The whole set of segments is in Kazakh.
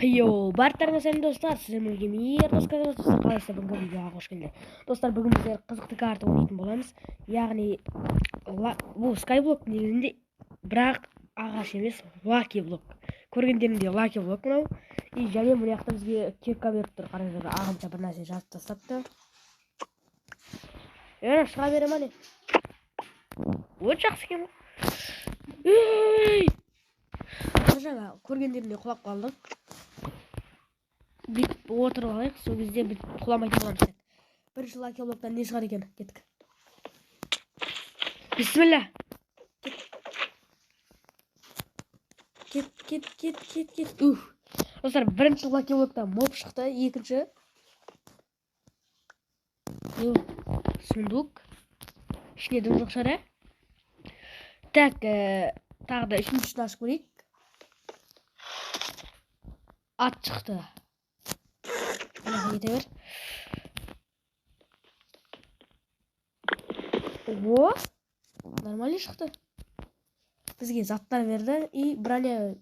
Барлықтарыңа сәлем достар, сіздермен бірге достар қалайсыздар, бүгінгі видеоға қош келдіңдер. Достар, бүгін біздер қызықты карта ойнайтын боламыз. Яғни бұл скайблок негізінде, бірақ ағаш емес, лаки блок. Көргендерінде лаки блок мынау. И және мына жақта бізге кепка беріп тұр. Қараңыздар, ағымша бір нәрсе жазып тастапты. Шыға бере ме? Өте жақсы екен. Жаңа көргендерінде құлап қалдық. Бүйтіп отырып алайық, сол кезде бүйтіп құламайтын боламыз. Бірінші лаки блоктан не шығар екен? Кеттік. Бисмилля. Кет. Достар, бірінші лаки блоктан моб шықты, екінші сундук. Ішіне дым жоқ шара. Так, тағы да үшіншісін ашып көрейік. Ат шықты. Кете бер. О, нормально шықты. Бізге заттар берді и броня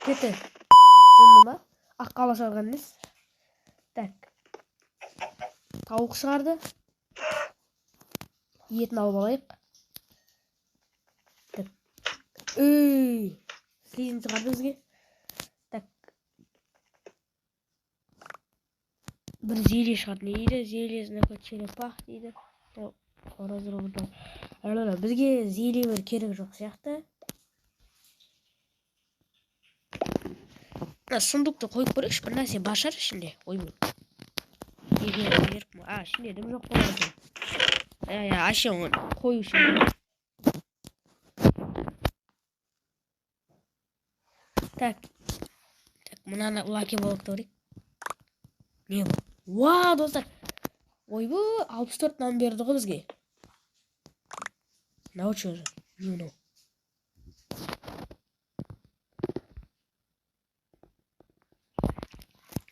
кетті. Жынды ма? Аққала шығарған емес. Так, тауық шығарды. Етін алып алайық. Так, слизін шығарды бізге. Так, бір зеле шығарды. Не дейді? Зеле черепах дейді. Бізге зеле бір керек жоқ сияқты. Сундукты қойып көрейікші, бір нәрсе башар ішінде. Ойбай. Ішінде дым жоқ болады. Ашы оны қою үшін. Так, мынаны лаки блокты көрейік. Не бұл? Вау, достар. Ойбай, 64 нан берді ғой бізге. Мынау че же? Не.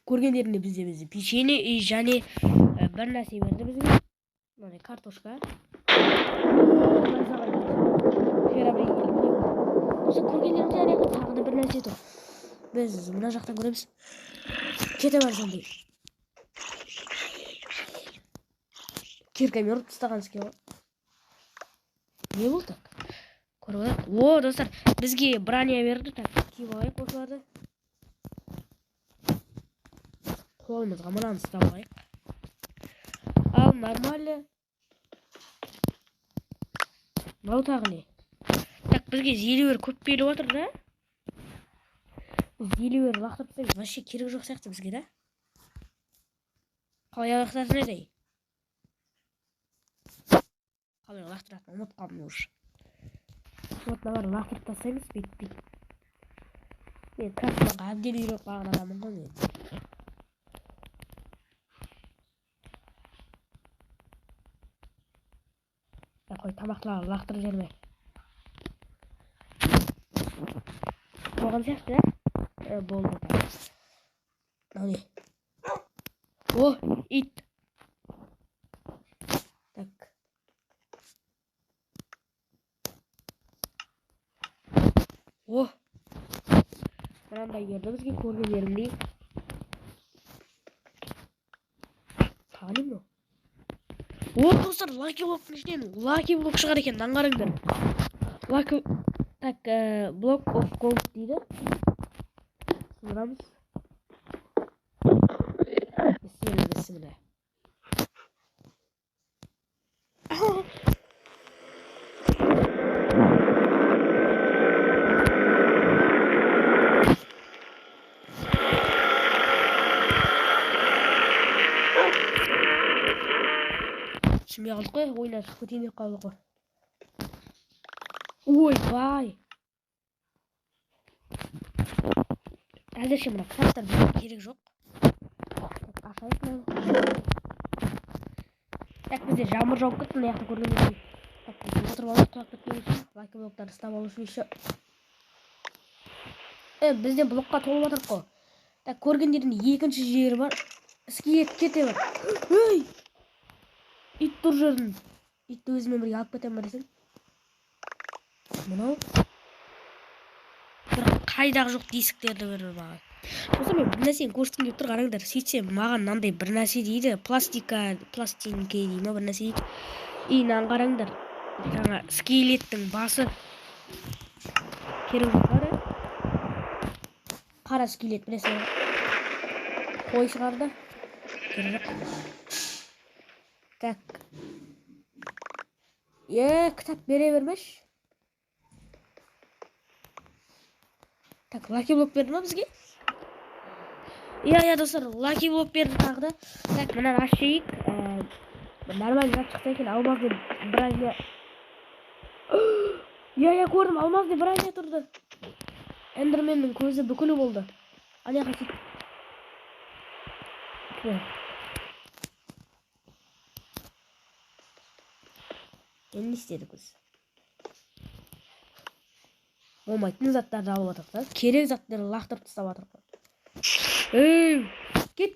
Көргендерінде бізде печенье и және бір нәрсе берді бізге. Мына картошка. Көргендерінде тағы да бір нәрсе тұр. Біз мына жақтан көреміз. Кете бар сондай. Киркамен ұрып тастаған іске ғой. Не бұл так? Көріп алайық. О, достар, бізге броня берді. Так, киіп алайық осыларды. Қолымызға мынаны ұстап алайық. Ал, нормально. Мынау тағы не? Так, бізге зелевер көп беріп отыр да? Зелевер лақтырып вообще керек жоқ сияқты бізге да? Қалай лақтыратын еді? Қалай лақтыратын, ұмыт қалдым уже. Вот навар лақтырып тастаймыз, бет. Мен картаға әбден үйреніп қалған адаммын ғой мен. Қой, тамақтыларға лақтырып жерме. Болған сияқты, болды. Мынау не? О, ит. Так. О, мынандай берді бізге көргендерімдей. Тағы не? О, достар, лаки блоктың ішінен лаки блок шығар екен, аңғарыңдар. Лаки, так, блок оф голд дейді. Сұрамыз. Бісміллә. Түсінбей қалдық қой, ойнан шығып өтейін деп қалдық қой. Ой, бай. Әзірше мына кітаптар керек жоқ. Ашайық мынаны. Так, бізде жамыр жауып кетті, мына жақта көргендердей. Так, бізде отырып алып құлап кеткен үшін, лаки блоктарды ұстап алу үшін еще. Бізде блокқа толып отырып қой. Так, көргендердің екінші жері бар. Іске кете бар. Ит тұр жердің. Итті өзімен бірге алып кетем бірсің. Мынау. Бірақ қайдағы жоқ дисіктерді бер маған. Достар, мен бір нәрсені көрсеткім келіп тұр, қараңдар. Сөйтсем маған мынандай бір нәрсе дейді, пластинке дейді ма, бір нәрсе дейді. И мынаны қараңдар. Жаңа скелеттің басы керек бар. Қара скелет білесің. Қой шығарды. Керек. Так. Кітап бере бермеш. Так, лаки блок берді ма бізге? Иә, достар, лаки блок берді тағы да. Так, мынаны ашайық. Нормально зат шықса екен, алмаз деп біраз. Иә, көрдім, алмаз деп біраз тұрды. Эндерменнің көзі бүкілі болды. Ане қасет. Енді не істедік біз? Болмайтын заттарды алып жатырық та. Керек заттарды лақтырып тастап жатырық. Кет.